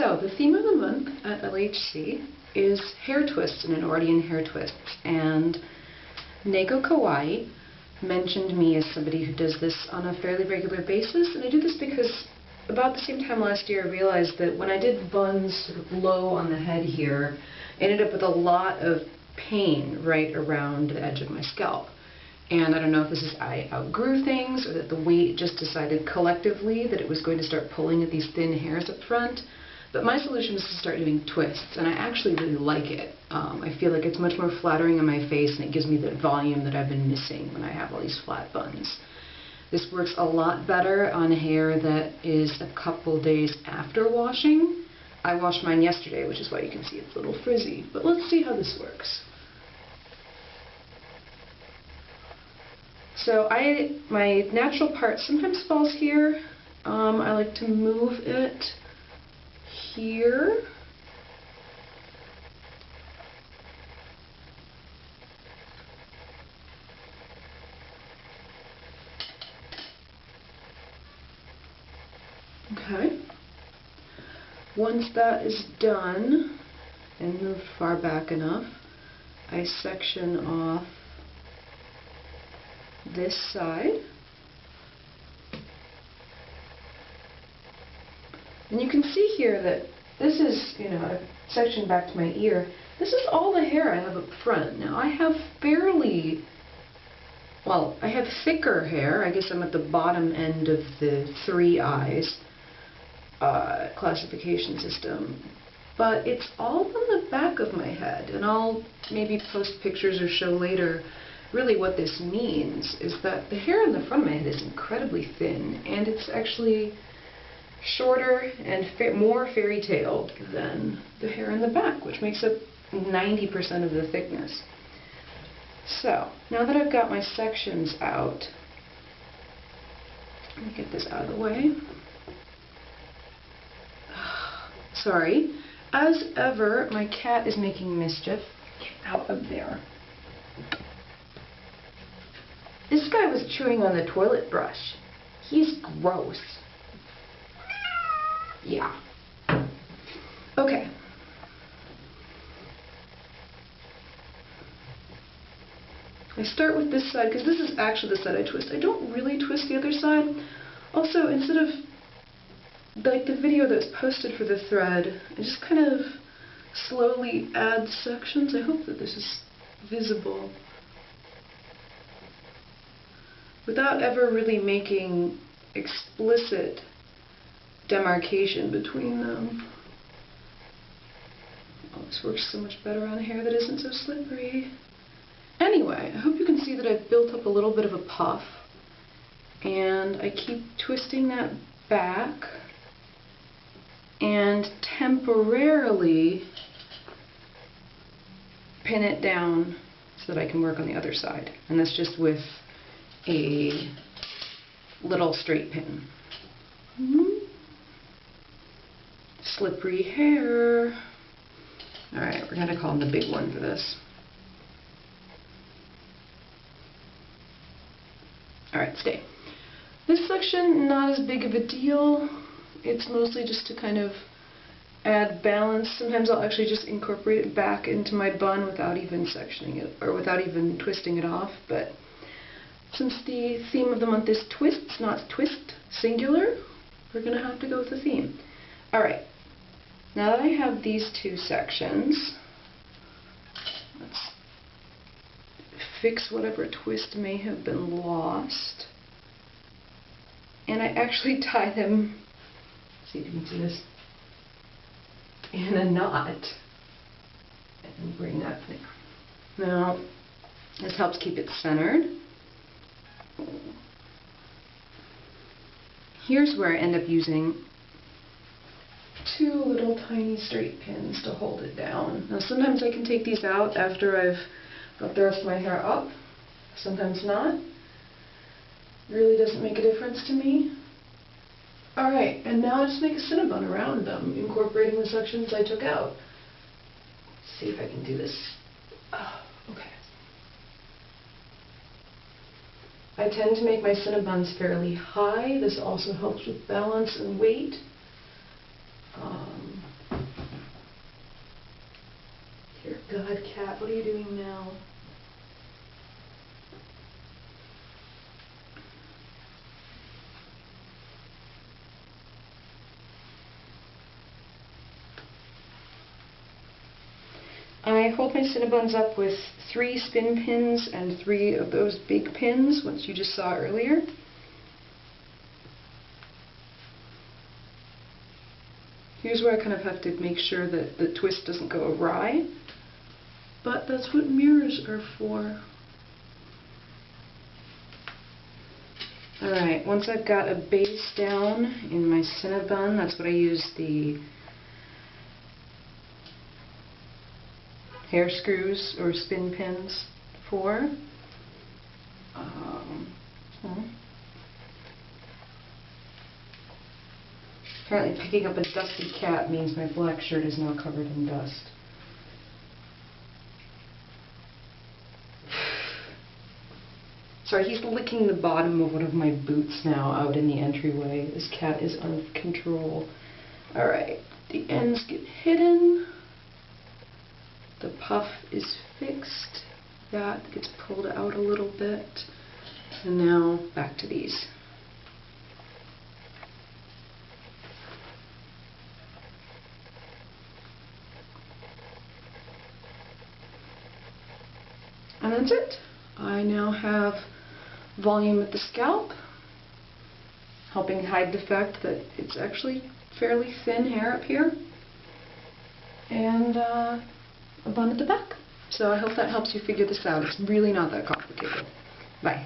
So, the theme of the month at LHC is hair twists and Edwardian hair twists. And Neko Kawaii mentioned me as somebody who does this on a fairly regular basis. And I do this because about the same time last year I realized that when I did buns sort of low on the head here, I ended up with a lot of pain right around the edge of my scalp. And I don't know if this is I outgrew things or that the weight just decided collectively that it was going to start pulling at these thin hairs up front. But my solution is to start doing twists, and I actually really like it. I feel like it's much more flattering on my face, and it gives me the volume that I've been missing when I have all these flat buns. This works a lot better on hair that is a couple days after washing. I washed mine yesterday, which is why you can see it's a little frizzy. But let's see how this works. So my natural part sometimes falls here. I like to move it here. Okay. Once that is done and moved far back enough, I section off this side. And you can see here that this is, a section back to my ear. This is all the hair I have up front. Now I have I have thicker hair. I guess I'm at the bottom end of the 3 eyes classification system. But it's all on the back of my head, and I'll maybe post pictures or show later. Really what this means is that the hair in the front of my head is incredibly thin, and it's actually shorter and more fairy-tailed than the hair in the back, which makes up 90% of the thickness. So, now that I've got my sections out, let me get this out of the way. Sorry. As ever, my cat is making mischief. Get out of there. This guy was chewing on the toilet brush. He's gross. Yeah. Okay. I start with this side because this is actually the side I twist. I don't really twist the other side. Also, instead of like the video that was posted for the thread, I just kind of slowly add sections. I hope that this is visible, without ever really making explicit demarcation between them. Oh, this works so much better on hair that isn't so slippery. Anyway, I hope you can see that I've built up a little bit of a puff, and I keep twisting that back and temporarily pin it down so that I can work on the other side. And that's just with a little straight pin. Slippery hair. Alright, we're going to call him the big one for this. Alright, stay. This section, not as big of a deal. It's mostly just to kind of add balance. Sometimes I'll actually just incorporate it back into my bun without even sectioning it, or without even twisting it off. But since the theme of the month is twists, not twist, singular, we're going to have to go with the theme. Alright, now that I have these 2 sections, let's fix whatever twist may have been lost. And I actually tie them, see if you can see this, in a knot. And bring that there. Now, this helps keep it centered. Here's where I end up using 2 little tiny straight pins to hold it down. Now sometimes I can take these out after I've got the rest of my hair up, sometimes not. Really doesn't make a difference to me. Alright, and now I just make a Cinnabon around them, incorporating the sections I took out. Let's see if I can do this. Oh, okay. I tend to make my Cinnabons fairly high. This also helps with balance and weight. cat, what are you doing now? I hold my Cinnabons up with 3 spin pins and 3 of those big pins, ones you just saw earlier. Here's where I kind of have to make sure that the twist doesn't go awry, but that's what mirrors are for. Alright, once I've got a base down in my Cinnabon, that's what I use the hair screws or spin pins for. Apparently picking up a dusty cat means my black shirt is now covered in dust. Sorry, he's licking the bottom of one of my boots now out in the entryway. This cat is out of control. Alright, the ends get hidden. The puff is fixed. That gets pulled out a little bit. And now back to these. And that's it. I now have volume at the scalp, helping hide the fact that it's actually fairly thin hair up here, and a bun at the back. So I hope that helps you figure this out. It's really not that complicated. Bye.